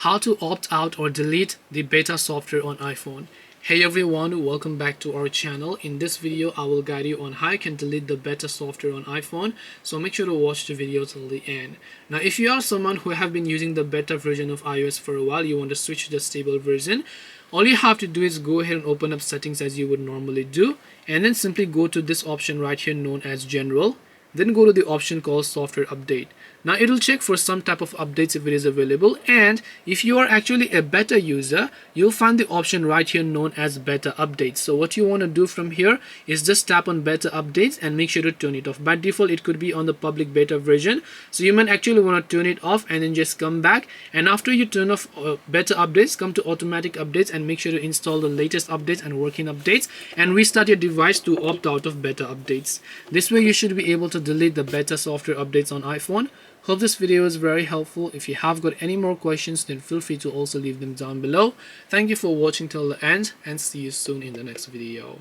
How to opt out or delete the beta software on iPhone. Hey everyone, welcome back to our channel. In this video I will guide you on how you can delete the beta software on iPhone, so make sure to watch the video till the end. Now if you are someone who have been using the beta version of iOS for a while, you want to switch to the stable version, all you have to do is go ahead and open up settings as you would normally do, and then simply go to this option right here known as general. Then go to the option called software update. Now it'll check for some type of updates if it is available, and if you are actually a beta user, you'll find the option right here known as beta updates. So what you want to do from here is just tap on beta updates and make sure to turn it off. By default it could be on the public beta version, so you might actually want to turn it off and then just come back, and after you turn off beta updates, come to automatic updates and make sure to install the latest updates and working updates and restart your device to opt out of beta updates. This way you should be able to delete the beta software updates on iPhone. Hope this video is very helpful. If you have got any more questions, then feel free to also leave them down below. Thank you for watching till the end, and see you soon in the next video.